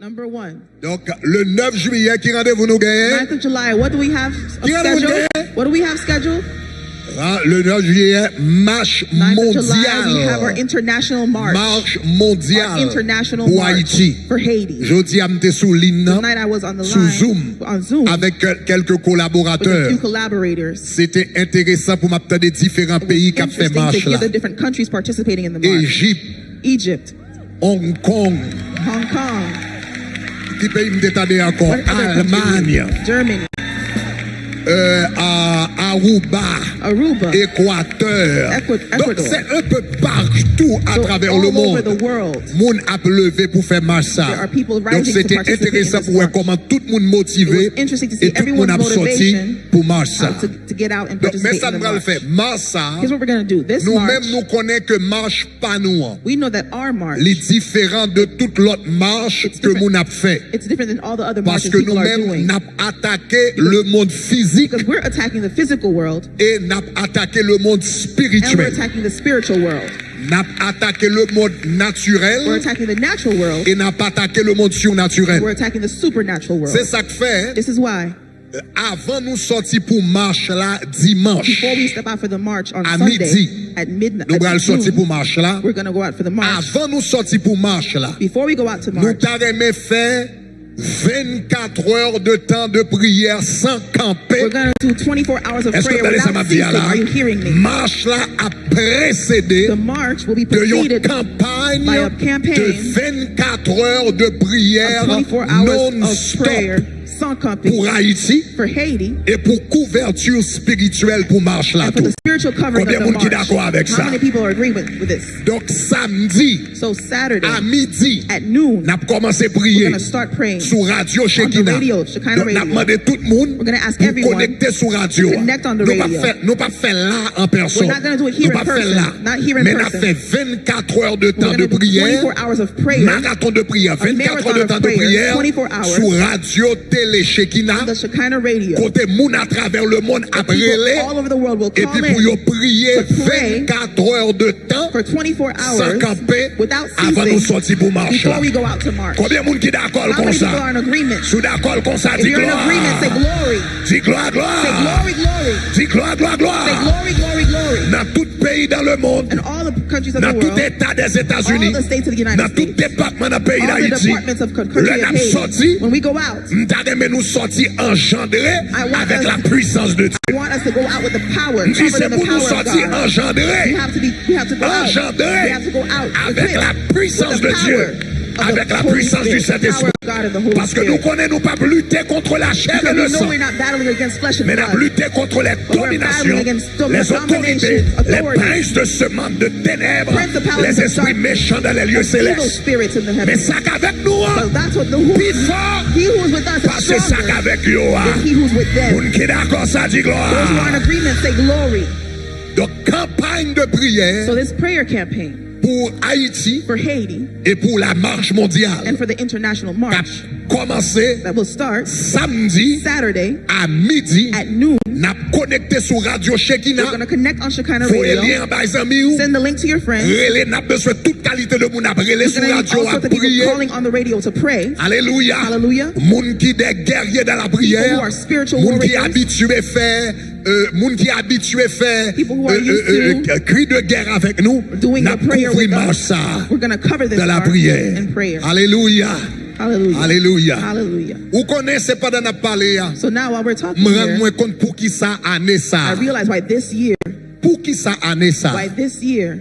Number one. Donc, le 9 juillet, qui rendez-vous nous gagnez? 9th of July, what do we have scheduled? What do we have scheduled? Le 9 juillet, mach 9th mondial. of July, we have our international march. Marche mondiale International pour march Haïti. for Haiti. Jeudi, j'étais sous ligne, Tonight I was on the sous line, Zoom, on Zoom, avec quelques with a collaborateurs. few collaborators. C'était intéressant pour m'attendre des différents pays qui ont fait Interesting marche to là. hear the different countries participating in the march. Egypt, Hong Kong, Hong Kong, qui pays m'étendait encore? what other countries? Allemagne, Germany, Aruba, Équateur. Ecuador. Donc c'est un peu partout à travers all le over monde. the world. Monde a levé pour faire marche ça. There are people Donc rising to c'était participate intéressant in this pour voir march. comment tout le monde motivé It was interesting to see et tout le monde everyone's a sorti motivation pour marche ça. to get out and Donc mais participate ça in the nous va le march. faire. Marche ça. Here's what we're going to do. This Nous-mêmes march, nous connaissons que marche pas nous. we know that our march, Les différents de toute l'autre marche que nous avons fait. it's different than all the other Parce marches que people are nous-mêmes doing. n'avons attaqué le monde physique Because we're attacking the physical world et n'avons attaqué le monde and we're spirituel. attacking the spiritual world. N'avons attaqué le monde We're naturel attacking the natural world. et n'avons pas attaqué le monde surnaturel. We're attacking the supernatural world. C'est ça que fait. This is why, Avant nous sortir pour marche là dimanche. before we step out for the march on À Sunday midi. at midnight, Nous allons at sortir noon, pour marche là. we're going to go out for the march. Avant nous sortir pour marche là. Before we go out to Nous march, t'avons fait 24 heures de temps de prière sans camper. we're going to do 24 hours of Est-ce que prayer vous allez ça without m'a dit ceasing. là? Are you hearing me? Marche là a précédé The march will be de une preceded campagne by a campaign de 24 heures de prière of 24 hours of non-stop prayer, sans camping, pour Haïti for Haiti, et pour couverture spirituelle pour marche là and for tout. the spiritual covering Combien of de the monde qui est march. d'accord avec How ça? many people agree with this? Donc samedi So Saturday à midi, at noon, n'a commencé à we're prier going to start praying sur radio on the Shekinah. radio, Shekinah Donc n'a radio. demandé tout le monde We're going to ask pour everyone connecter sur radio. to connect on the Nous pas radio. faire nous pas faire là en personne. We're not going to do it here Nous in pas faire person, là. not here in Mais n'a person. fait 24 heures de We're temps going de to do prière. 24 hours of prayer, Marathon de prière, 24 heures de temps de prière 24 hours sur radio télé Shekinah. the Shekinah radio. Côté moun à travers le monde après People les all over the world will et call puis pour in y prier to pray 24 heures de temps for 24 sans hours camper without avant nous ceasing sortir pour marcher. before we go out to march. Combien de monde qui d'accord How comme many people are ça? in agreement? Sous d'accord comme ça, If dis you're in agreement, say gloire. glory. Dis gloire, Say gloire. glory, glory. Dis gloire, gloire, Say gloire. glory, glory, glory. Dans tout pays dans le monde, And all the countries of dans the tout world, état des all États-Unis, the states of the dans United tout States, département dans le pays all the d'Haïti, departments of country le of n'a Haiti, sorti, when we go out, m't'a nous sorti engendré want avec us- la puissance de Dieu. I want us to go out with the power, Dis covered c'est in the pour nous power of sortir God. engendré. We have to go out. Engendré We have to go out avec la puissance de Dieu, avec la puissance du Saint-Esprit. Parce que nous connaissons pas lutter contre la chair et Because le we know sang, we're not battling against flesh and mais nous blood. lutter contre les But we're dominations, battling against les autorités, les authorities, princes de ce monde de ténèbres, principalities les of esprits darkness, méchants dans les lieux evil célestes. spirits in the Mais heavens. ça qu'avec nous, So that's what plus fort, he who is with us parce is que ça stronger qu'avec eux, than he who's with them. on qui est d'accord, ça dit Those who are in gloire. agreement say glory. Donc, campagne de prière So this prayer campaign pour Haïti for Haiti et pour la marche mondiale and for the international qui a march commencé that will start samedi Saturday à midi. at noon, N'a connecté sur radio we're Shekinah. going to connect on Shekinah Faut Radio. lien par amis ou Send the link to your friends. relais n'a besoin toute qualité de monde à relais We're sur going to need radio all à sorts of people prier. calling on the radio to pray. Alléluia. Hallelujah. Moun qui des guerriers dans la People who prière. are spiritual Moun qui warriors. habitué faire moun qui habitué faire People who are used to cri de guerre avec nous. doing N'a the prayer with couvert us. ça We're going to cover this dans la part prière. in prayer. Alléluia. Hallelujah. Alléluia. Hallelujah. Vous connaissez pas dans parler. So now while we're talking Me rends here, moins compte pour qui ça année I ça. realize why this year, Pour qui ça année ça.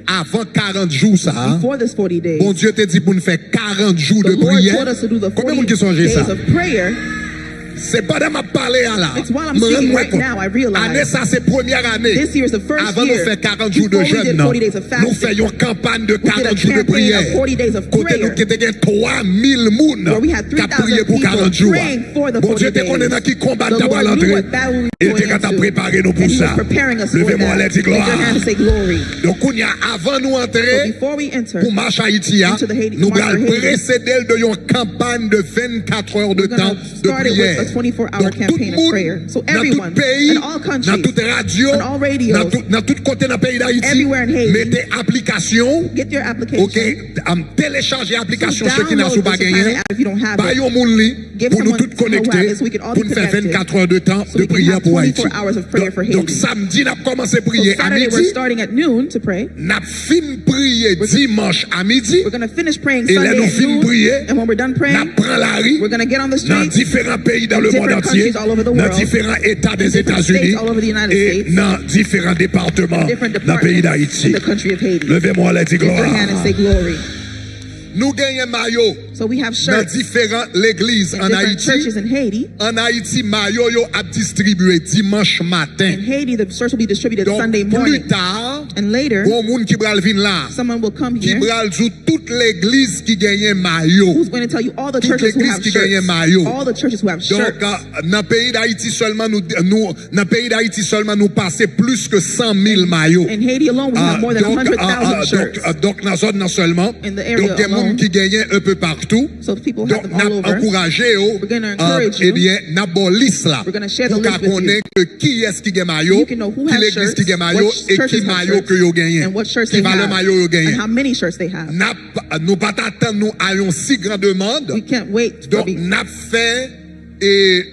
Avant 40 jours ça. before this 40 days, Bon Dieu te dit pour nous faire 40 jours the de Lord prière. told us to do the Combien 40 de gens qui days songent ça? of prayer. C'est pas dans ma parler là. It's while I'm speaking right now, I realize année ça c'est première année. This year is the first Avant year. nous faire 40 jours de Before we jeûne, did 40 days of fasting, nous faisons campagne de we did a 40 jours de campaign prière. of 40 days of Côté nous prayer. qui était 3000 moun Where we had qui a prié 3,000 pour 40 jours. people praying for the Bon 40 Dieu te days. connaît dans qui combat The ta Lord knew l'entrée. what battle we were Il going était quand à into. préparer nous And pour he was ça. preparing us for Levez-moi that. les Lift your hand and gloire. say glory. Donc on y a avant nous So entrer before we enter pour marche Haïti, into the Haiti, nous march for allons Haiti, précéder de une campagne de 24 heures de we're temps going to de start it with prière. a a 24-hour Donc, tout campaign le of monde, prayer. So dans tout everyone, pays, in all dans countries, toute radio, on all radios, dans tout côté dans le pays d'Haïti, everywhere in Haiti, mettez application, get your application. téléchargez application So ceux qui n'ont download pas this gagné, app if you don't have bah it. yon moun li, Give pour nous someone tous who has connecter, it so we can all pour be nous faire connected. 24 heures de temps So de we can prière have pour Haïti. 24 hours of prayer for Donc Haiti. samedi, n'a commencé à So prier à Saturday we're midi, starting at noon to pray. n'a fin prier dimanche à midi, We're going to finish praying et là Sunday nous at fin noon. prier, And when we're done n'a praying, prend la rue, we're going to get on the dans streets différents pays dans le monde different entier, countries all over the dans world, différents États des different États-Unis states all over the United et States, dans différents départements different dans le pays departments d'Haïti. in the country of Haiti. Levez-moi la Lift your hand and say gloire. glory. Nous gagnons maillot So we have dans shirts différentes églises in en different Haïti. churches in Haiti. En Haïti, maillot yo a distribué dimanche matin. In Haiti, the shirts will be distributed Donc Sunday plus morning. tard, And later, bon moun qui bral vin là, someone will come qui here bral jou toute l'église qui gagne maillot. who's going to tell you all the Toute churches who l'église have qui gagne shirts. maillot. All the churches who have Donc shirts. dans le pays d'Haïti seulement dans pays d'Haïti seulement nous passer plus que 100 000 maillots. In Haiti alone, we have more than 100,000 shirts. Donc dans zone non seulement, In the area donc des alone. monde qui gagne un peu partout. So people have Donc them all n'a over. encouragé We're going to encourage eh you. bien n'a bon liste là. We're going to share the Pour list qu'on with you. connaisse que qui est-ce qui gagne maillot, You can know who qui has l'église shirts, qui gagne maillot what et churches qui have maillot shirts, que yo gagne. and what shirts Qui they valeur have, maillot yo and gagne. how many shirts they have. Nous pas attendre nous ayons si grande demande. We can't wait for Donc the n'a fait et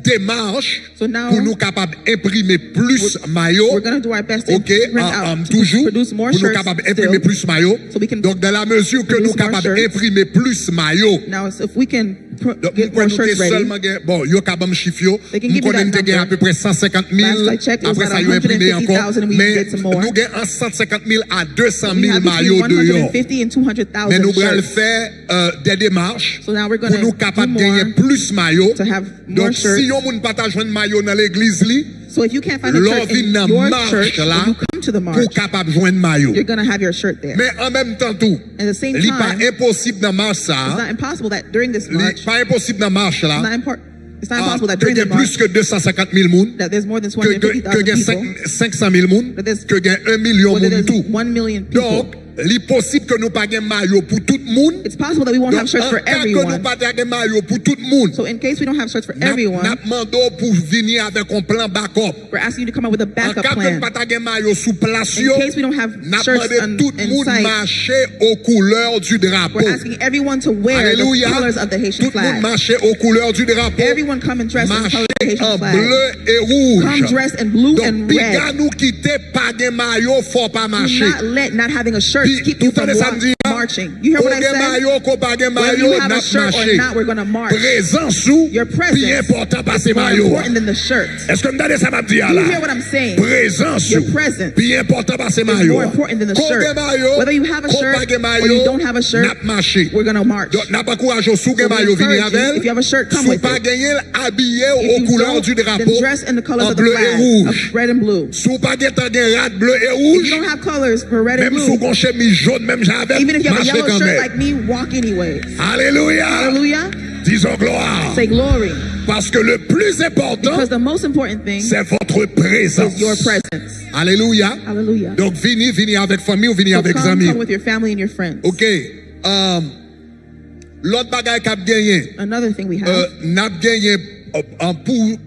démarche So now, pour nous capables d'imprimer plus maillot. we're going to do our best to OK, print out, to toujours produce more pour nous shirts capables still. d'imprimer plus maillot. So we can Donc dans la mesure que nous produce more capables shirts. d'imprimer plus maillot. Now, if we can Donc get more shirts ready, seulement bon, yo capable chiffre yo. They can Nous give you that connaissons gagné à number. peu près 150 000. Last I checked, it was Après ça about yo imprimé encore. 150,000 and we Mais did some more. nous gagnons 150 000 à 200 we 000 have maillots between de yo. 150 and 200,000 Mais nous allons shirts. faire des démarches So now we're pour going nous to capables do de gagner more plus maillots. to have more Donc shirts. si yon moun pas ta joindre maillot dans l'église li, So if you can't find a l'on shirt in vient dans your marche church, là when you come to the pour march, capable joindre maillot. you're going to have your shirt there. Mais en même temps tout, At the same li pas time, impossible dans marche it's ça. not impossible that during this Li march, pas impossible dans marche là. it's not impossible that Que during the gagne plus march, que 250 000 moun. that there's more than Que 250,000 gagne people, 500 000 moun. that there's, Que gagne 1 million whether moun there's tout. 1 million people. Donc, li possible que nous pas gagne maillot pour tout le monde. It's possible that we won't have Donc, shirts en for cas que nous everyone. pas gagne maillot pour tout le monde. So in case we don't have shirts for N'a everyone, demandé pour venir avec un plan backup. we're asking you to come up with a En backup cas que plan. nous pas gagne maillot sous place In yo, case we don't have n'a shirts demandé tout le in monde sight, marcher aux couleurs du drapeau. we're asking everyone to wear Alléluia. the colors of the Haitian Tout le monde flag. marcher aux couleurs du drapeau. Everyone come and dress in the colors of the Marcher Haitian en flag. bleu et rouge. Come dressed in blue Donc, and piga red. nous quitter pas de maillot, faut pas Do marcher. not let not having a shirt Puis, keep you tout from le samedi, marching. You hear what I Ko gen said? maillot, ko pa gen Whether maillot, you have a nap shirt or marcher. not, we're going to march. Présence ou, Your presence plus important pas se is more maillot. important than the shirt. Est-ce que m'dade ça m'a dit You là? hear what I'm saying? Présence Your ou, presence plus important pas se is maillot. more important than the Ko shirt. gen maillot, Whether you have a ko shirt pa gen or you maillot, don't have a shirt, nap marcher. we're going to march. Donc, n'a pas courage sous gen So we maillot vini encourage you, avec. if you have a shirt, come Sous with pas it. gagner habillé If aux you couleurs don't, du then drapeau. dress in the colors En of the bleu et flag, rouge. of red and blue. Sous pas gen rad bleu et If rouge. you don't have colors for red and Même sous blue, gon chemise jaune, même j'avais even if you have a marché yellow quand shirt même. like me, walk anyways. Alléluia. Hallelujah. Disons gloire. Say glory. Parce que le plus important, Because the most important thing c'est votre présence. is your presence. Alléluia. Hallelujah. Donc, vini avec famille ou vini So avec come amis. with your family and your friends. OK. L'autre bagaille qu'a gagné, Another thing we have, n'a gagné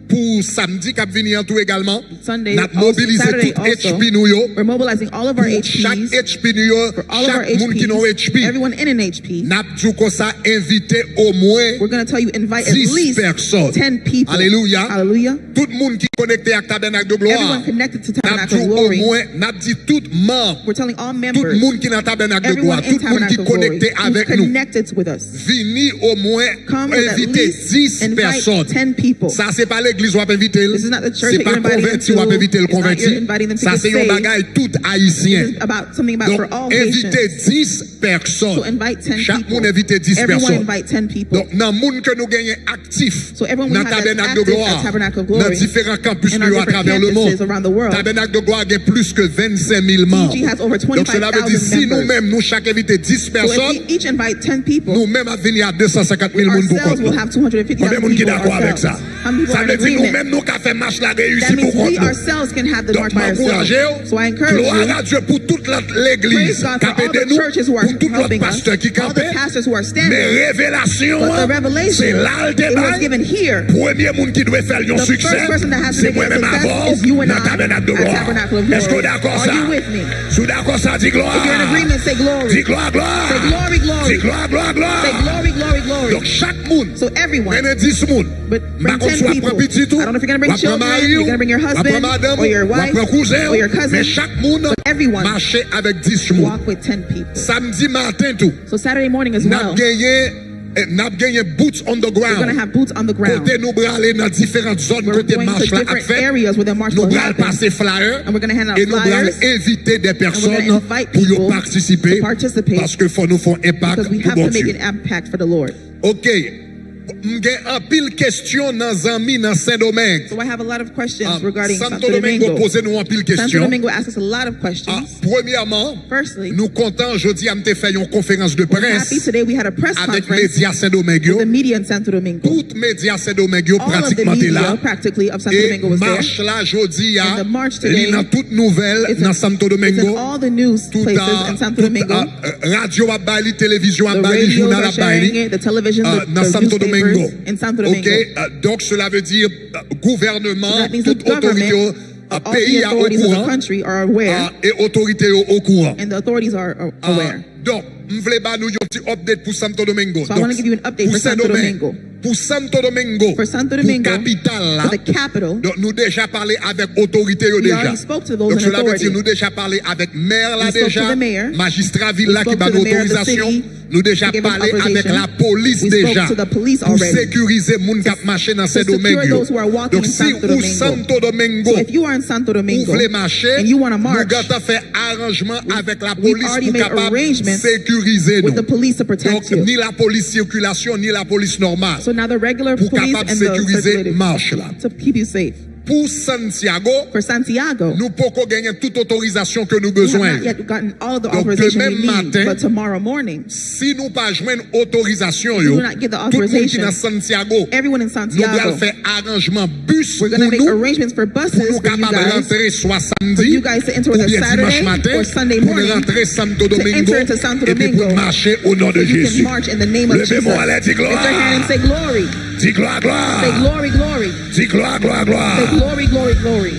pour samedi qu'a vini en tout également. Sunday, N'a also, mobilisé Saturday tout also, HP nou yo. we're mobilizing all of our Pour chaque HPs, HP nou yo, for all of our chaque moun qui nou HPs, HP. everyone in an HP. N'a djou kon sa invité au moins We're going to tell you invite at 10 least personnes. 10 people. Alléluia. Hallelujah. Tout le monde qui connecté à Tabernacle de Gloire. Everyone connected to N'a Tabernacle dit of au Glory. moins, n'a dit tout membre, We're telling all tout members, le monde qui est dans Tabernacle de everyone Gloire, in tout le monde qui Tabernacle est of Glory, connecté who's avec nous. connected with us. Vini au moins Come with at inviter least 10 invite personnes. 10 people. Ça, c'est pas l'église ou à inviter. This is not the church C'est that pas you're inviting them converti ou à to. inviter le It's not converti. you're inviting them to Ça, get c'est un saved. bagage tout haïtien. This is about something about Donc, for all inviter nations. 10 personnes. So invite 10 Chaque people. monde invite 10 Everyone personnes. invite 10 people. Donc, dans le monde que nous gagnons actif, So everyone dans we have that's Tabernacle de active Gloire, at Tabernacle of dans Glory, différents campus in our à different travers le monde, campuses around the world, Tabernacle de Gloire a plus que 25 000 membres. TG has over Donc, cela veut dire 25,000 si members. nous-mêmes, nous chaque invité 10 So if personnes, we each invite 10 people, nous-mêmes à venir à 250 000 personnes pour ourselves will compte. have 250,000 Combien de monde qui est people d'accord avec ourselves. ça? How many people Ça are veut in dire agreement. nous-mêmes nous avons fait marche la réussite That means pour we nous. ourselves can have the Donc, march by ourselves. So I encourage gloire à you. Dieu pour toute l'église Praise God qui for a all aidé the nous, churches who are pour tout l'autre helping us, pasteur qui all the campait. pastors who are standing. Mais révélation, But the c'est revelation, là le it débat. was given here. Premier monde qui doit faire un The succès, first person that has to c'est make it a moi-même success avant is you and dans le I tabernacle de at gloire. Tabernacle of Est-ce que vous Glory. d'accord Are ça? you with me? Si vous d'accord ça, dis gloire. If you're in agreement, say glory. Dis gloire, gloire. Say glory, glory. Dis gloire, gloire, gloire. Say glory, glory, glory. Donc chaque monde, So everyone, prenez 10 monde. but bring 10 soit people. prend petit tout, I don't know if you're going to bring ou prend children, mari, you're going to bring your ou husband, prend madame, or your ou wife, prend cousin, or your cousin. mais chaque monde But everyone marche avec 10 monde. walk with 10 people. Samedi matin tout. So Saturday morning as N'a well, gagné boots on the we're going to ground. have boots on the ground. Côté nous aller dans différentes zones We're côté going to marche là à different fait. areas where the march Nous will allons happen. passer flyer And we're going to hand out et nous allons flyers. inviter des And we're personnes going to invite pour y people participer to participate parce que faut nous faire impact because we pour have bon to make Dieu. an impact for the Lord. OK. M'gè un pile question dans zami dans Saint-Domingue. So I have a lot of questions regarding Santo Santo Domingo Domingo. pose nous un pile Santo question. Domingo asks us a lot of questions. Premièrement, Firstly, nous comptons jeudi à me fait une conférence de we're happy presse today we had a press avec conference médias Saint-Domingue. with the media in Santo Domingo. Toutes médias Saint-Domingue All of the pratiquement étaient là. media practically of Santo Et Domingo was there. marche là jeudi And à the march today dans toute nouvelle It's dans in, Santo it's in Domingo. all the news Tout places in Santo Domingo. radio à Bali, télévision à The Bali, radios journal are à sharing Bali. it, the television, Dans the Santo Domingo. newspapers in Santo Domingo. OK, donc cela veut dire gouvernement, That means the toute autorité government, all pays the au authorities of the courant country are aware, et autorité au courant. and the authorities are aware. Donc, je voulais nous un petit update pour Santo Domingo. So I want to give you an update pour for Santo Domingo. Pour Santo Domingo, For Santo Domingo, pour capitale là, for the capital, donc nous déjà parlé avec autorité we déjà. already spoke to those Donc in cela veut authority. dire nous déjà parlé avec maire là We spoke déjà, to the mayor. magistrat ville We là qui spoke va to the mayor of the l'autorisation. city. Nous déjà He gave us parlé avec authorization. la police We déjà spoke to the police pour already. sécuriser moun qui marché dans Santo secure Domingo. those who are walking Donc in si Santo ou Domingo. Santo Domingo So if you are in Santo vous Domingo voulez marcher, and you want to nous march, avons fait arrangement avec la we've police already pour made capable arrangements sécuriser with nous. the police to protect Donc you. ni la police circulation ni la police normale So now the regular pour police capable and the sécuriser circulated marche là. to keep you safe. Pour Santiago, For Santiago, nous pouvons gagner toute autorisation que nous we have besoin. not yet gotten all of the Donc, authorization we demain need, matin, but tomorrow morning, Si nous pas joindre autorisation we yo, do not get the tout le monde qui authorization, dans Santiago, everyone in nous Santiago, allons faire arrangement bus we're pour going to make nous arrangements for pour buses nous for you capables guys, rentrer soit for samedi you guys to enter ou with a bien dimanche Saturday matin or Sunday pour morning, rentrer Santo to Domingo enter into Santo et puis pour Domingo, marcher au nom de so you Jésus. can march in the name of Jesus. Levez-moi allez, dis Lift your hand and gloire. say glory. Dis gloire, Say gloire. glory, glory. Dis gloire, gloire, Say gloire. glory, glory, glory.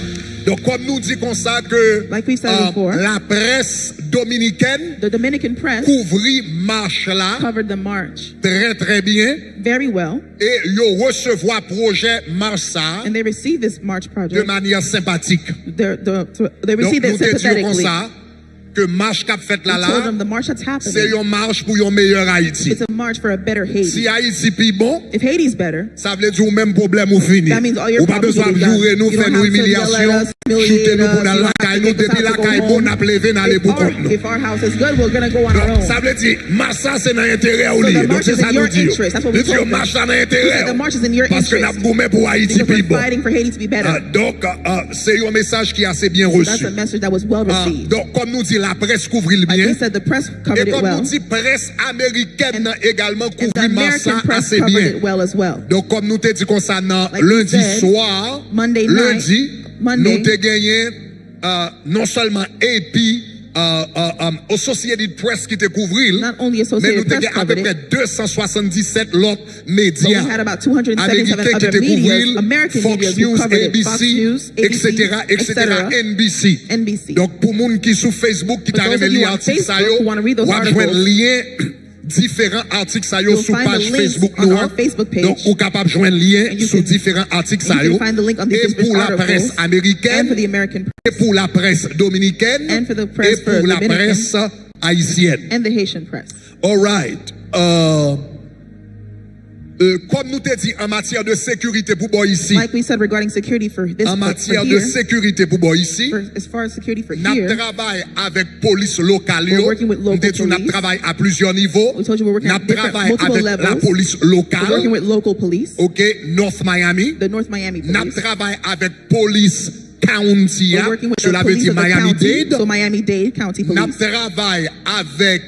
Donc comme nous dit comme ça que Like we've said before, la presse dominicaine the Dominican press couvrit marche là covered the march très très bien. very well, Et yo recevoir projet marche ça and they received this march de project. manière sympathique. They Donc received nous it te disons comme sympathetically. ça que marche qu'a fait là We told là, them the march that's c'est happening. une marche pour un meilleur Haïti. It's a march for a better Haiti. Si Haïti pi bon, If Haiti's better, ça veut dire ou même problème ou fini. that means all your Ou pas problems besoin will de be done. jouer nous, You faire don't nous have to yell humiliation, at us, humiliate shooter nous pour us, dans you la don't have caille to nous, make us depuis have la to go caille bon, home. n'a levé dans les bouts contre nous. If our house is good, we're going to go on our Donc, own. ça veut dire, marche ça c'est dans l'intérêt ou So lié. the Donc march c'est is ça in nous your dit. interest. That's what we Nous disons told them. marche dans We said l'intérêt. the march is in your Parce que interest. nous gourmet pour Haïti Because pi we're bon. fighting for Haiti to be better. Donc, c'est un message qui est assez bien That's reçu. a message that was well received. Donc, comme nous dit, la presse couvre le Like bien. we said, the press Et covered it comme well. nous dit, presse américaine également And the couvre American ça press assez covered bien. it well as well. Donc, comme nous te dit concernant Like we lundi said, soir, Monday night, lundi, Monday, nous te gagné non seulement AP, Associated Press qui te couvrit, not only mais Associated nous te Press gagné à peu covered près it, 277 l'autre but we médias had about 277 américains qui other te media, couvrit, American Fox media who News, covered it. Fox ABC, News, etc., NBC. NBC. Donc, pour moun qui sur Facebook qui For t'a those of remis you on l'article ça Facebook yo, who want to read those ou a joindre articles, lien différents articles ça yo you'll sur find the page links Facebook on nous. our Facebook page. Donc, ou capable de joindre lien And you sur can- différents articles ça You yo. can find the link on Et these pour la articles presse and for américaine, the American et pour la presse dominicaine, And for the et press pour for la Dominican. presse haïtienne. and the Haitian press. All right. Comme nous te dit en matière de sécurité pour boy ici, Like we said regarding security for this en for matière de here, sécurité pour boy ici, as far as security for nous here, travaillons avec police locale. We're working with local Nous police. travaillons à plusieurs niveaux. We told you we're working Nous at different, travaillons multiple avec la levels. police We're working locale. with local police, OK, North Miami. the North Miami Nous police. travaillons avec police county. We're working with the Cela veut police dire of the Miami county, Dade. so Miami-Dade County Nous Police. travaillons avec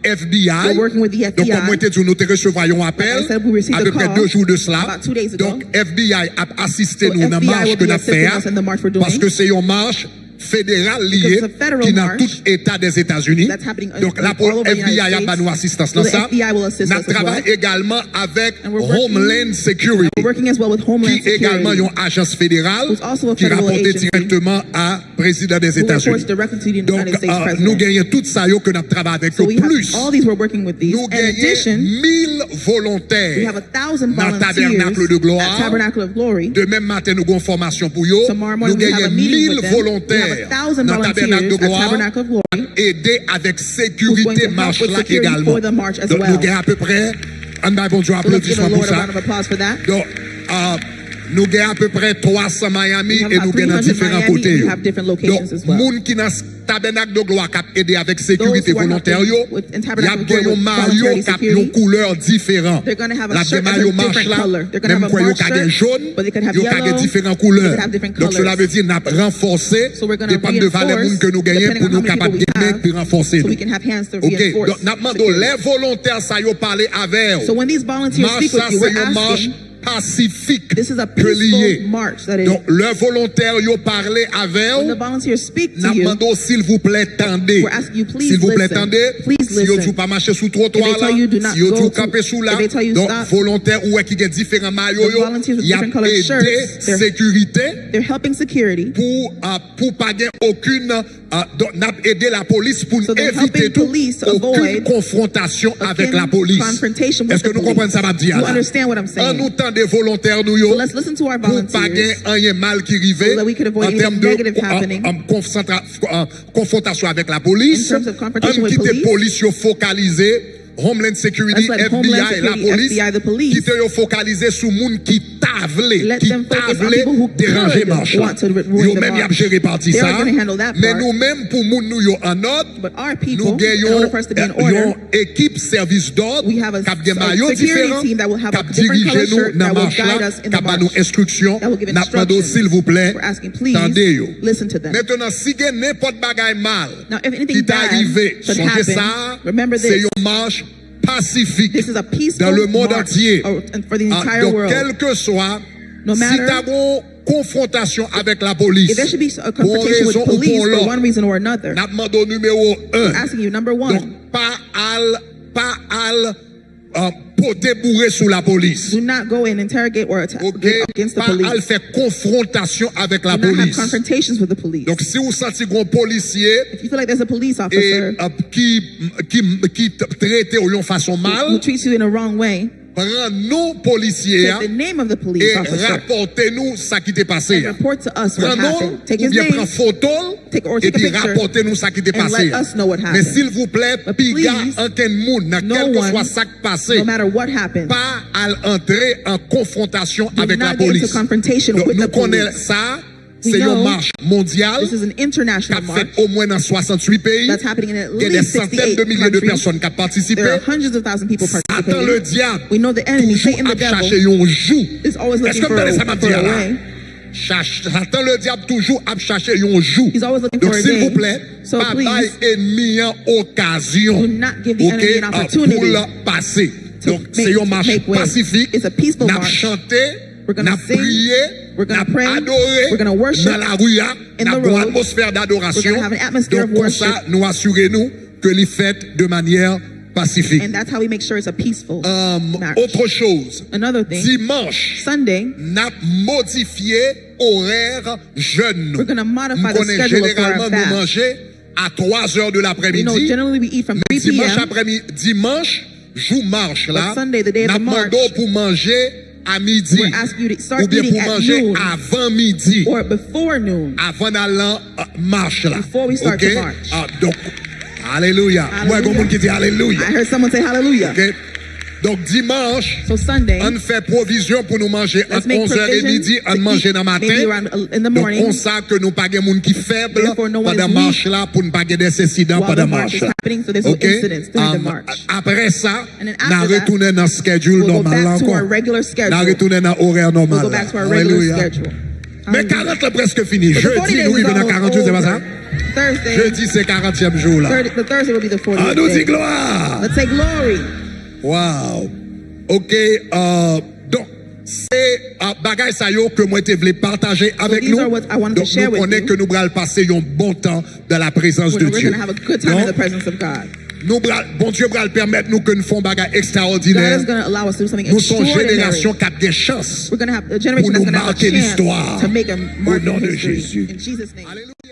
FBI. We're working with the FBI. Donc, comme on était dit, nous recevons un appel Like I said, we received à peu a près call 2 jours de cela. about 2 days ago. Donc, FBI a assisté So nous dans la FBI marche will que be nous assisting avons us in the march we're fait doing. parce que c'est une marche fédérale liée Because it's a federal qui dans march tout État des États-Unis. that's happening Donc, all là, pour over the FBI, United a pas States. nous assistance So dans the ça. FBI will assist Nous us as travaillons well. également avec And we're working- Homeland Security, We're working as well with Homeland qui est également Security, une agence fédérale who's also a qui federal rapporte agency directement à président des who reports États-Unis. directly to the Donc, United States nous President. gagnons tout ça yo que nous travaillons avec So eux. we have Plus, all these, we're working with these. nous In addition, gagnons 1000 we volontaires have 1,000 dans le tabernacle de volunteers gloire. at Tabernacle of Glory. De même matin, nous avons une formation pour eux. Tomorrow Nous morning we have a gagnons meeting 1000 with them. We have volontaires 1,000 dans le tabernacle de volunteers at gloire. Tabernacle of Glory Aider avec who's sécurité going to help marche with là security également. for the march as Donc, well. nous gagnons à peu près, on va bon Dieu So let's give the applaudissement pour Lord a ça. round of applause for that. Donc, nous gagnons à peu près 300 Miami We have et nous about gagnons 300 différents Miami côtés. and we have different locations as well. Donc, moun qui dans tabernacle de gloire cap aider avec sécurité Those who are volontaire helping yo, with- in y a Tabernacle of Glory gagné with maillot voluntary cap security. une couleur différente. They're going to have a La shirt as a maillot marche different là, color. They're going to même have a quoi yo march kage shirt, jaune, but they could have yo kage yellow, différentes they couleurs. could have different Donc cela colors. veut dire n'a renforcer So we're going to dépend de valeur reinforce, moun que nous gagnons depending pour on nous how many capable people we gagner have, puis renforcer so nous. we can have hands to OK, reinforce donc n'a demandé security. les volontaires ça yo parler avec. So when these volunteers Marche speak with ça you, c'est we're une marche asking, pacifique this is a que lié. peaceful march that is. Donc le volontaire yo parler avec. When the volunteers speak N'a to you, demandé s'il vous plaît tendez. we're asking you, please S'il vous plaît listen. tendez. Please Si vous listen. ne pas marcher sous If trottoir they là, tell you do not si vous go ne to- camper sous là, if they tell you donc stop, volontaire ou qui a différents maillots, the volunteers with il y a different colored aidé shirts, they're- sécurité they're helping security. pour pas gagner aucune donc n'a aidé la police pour So they're éviter helping tout, police to aucune avoid confrontation avec again, la police. confrontation with Est-ce que the nous police. comprenons ça va dire You là? understand what I'm En saying? nous temps des volontaires nous So yo let's listen to our pour pas gagner volunteers un mal qui arrivait so that we could avoid en anything termes de negative happening. confrontation avec la police. In terms of confrontation On with quitte police. police yo focalisé Homeland Security, Let's let FBI, Homeland la Security, police, FBI, the police. qui te yo focalisé sur moun qui tavle, Let qui them focus on tavle people who déranger could marche. want to ruin Yo the même y a march. géré parti They ça. are gonna handle that Mais part. nous même pour moun nous yo en ordre, But our nous people, in order gagnons for us to be in order, une équipe service d'ordre we have a cap gen maillot security différent, team that will have a cap different dirige color nous shirt dans that will marche guide là, us in the cap ba nous march. instruction, That will give n'a demandé instructions. s'il vous plaît, We're asking, please, tendez yo. listen to them. Maintenant si gen n'importe bagay mal Now, if anything qui t'est bad arrivé, should songez happen, ça, remember c'est this. une marche pacifique This is a peaceful dans le monde march entier. and for the entire Donc, world. quel que soit, No si matter- tu as une confrontation avec la police, If there should be a pour une confrontation with raison ou police pour for l'autre, one reason or another, n'a demandé au numéro 1. asking you, number one, Donc, pas al poter bourré sous la police. do not go and interrogate or attack OK? against the Pas al police. faire confrontation avec la Do not have police. confrontations with the police. Donc, si vous sentez un policier If you feel like there's a police et officer qui traite ou yon façon who mal, treats you in a wrong way, prends nous policiers take the name of the police et officer rapportez-nous ça qui t'est passé. and report to us what Prends-nous happened. Take ou his bien name prends photo take a et puis picture rapportez-nous ça qui t'est and passé. let us know what Mais happened. s'il vous plaît, But piga please, en ken moun, dans no quel que one, soit ça qui passé, no matter what happened, pas à entrer en confrontation do avec la not get into police. confrontation Donc, with nous the connaissons police. ça, We c'est une know marche mondiale This is an qui international a fait march au moins dans 68 pays. that's happening in at Il y a des least centaines 68 de milliers de countries. personnes qui ont participé. There are hundreds of thousands of people Satan le participating. diable, We know the enemy, toujours Satan the à chercher devil, un joug. is always Est-ce looking que for vous connaissez ça, ma a dire là? way. Satan le diable toujours à chercher un joug. He's always looking Donc, for a s'il day. vous plaît, So pas please, bail ennemi en occasion. do not give the enemy an opportunity pour le passer. to Donc, make- c'est to une marche make way. pacifique. It's a peaceful N'a march. chanté, We're gonna n'a sing, prié, we're gonna n'a pray, adoré we're gonna worship dans la rue, in n'a the une road. atmosphère d'adoration. We're gonna have an atmosphere Donc, of pour ça, worship. nous assurez-nous que les fêtes de manière pacifique. And that's how we make sure it's a peaceful march. Autre chose, Another thing, dimanche, Sunday, n'a modifié horaire jeûne. we're going to modify Nous the connaissons schedule for généralement our nous fast. manger à 3 heures de You know, l'après-midi. generally we eat from 3 Dimanche p.m. après-midi, dimanche, jour marche là. But Sunday, the day of N'a the march, demandé pour manger à midi. We're asking you to start Ou bien eating pour at manger noon avant midi. or before noon. Avant d'aller marche là. Before we start OK? to march. Donc, alléluia. Moi, il y a quelqu'un qui dit alléluia. I heard someone say hallelujah. OK? Donc, dimanche, So Sunday, on fait provision pour nous manger let's entre make 11h et provision midi, on to mange eat dans le maybe matin. around in the Donc, morning on sait que nous pas de monde qui faible Therefore, no one pendant is marche weak là pour ne pas des incidents while the pendant march is marche là. happening, so there's no OK? incidents during the march. Après ça, And then on after that, retourne dans le schedule We'll go normal là back to encore. our regular On schedule. retourne dans l'horaire We'll normal go là. back to our regular Alléluia. schedule. Mais Hallelujah. 40 est presque fini. So the 40 Jeudi, days nous is arrivons dans almost 48, c'est pas ça? over. Thursday. Jeudi, c'est 40e jour là. The Thursday will be the 40th On nous dit day. gloire. Let's say glory. Wow. Ok. Donc, c'est bagay sa yo que moi te voulais partager avec these nous. are what I wanted to Donc, share nous with connaissons you. que nous allons passer un bon temps dans la présence de We're Dieu. going to have a good time in the presence of God. Bon Dieu va permettre nous que nous fassions bagay God extraordinaire. is going to allow us to do something Nous sommes extraordinary. génération qui a des chances We're going to have a pour generation nous that's going to have a marquer chance l'histoire to make a au mark nom in de history. Jésus. In Jesus' name. Alléluia.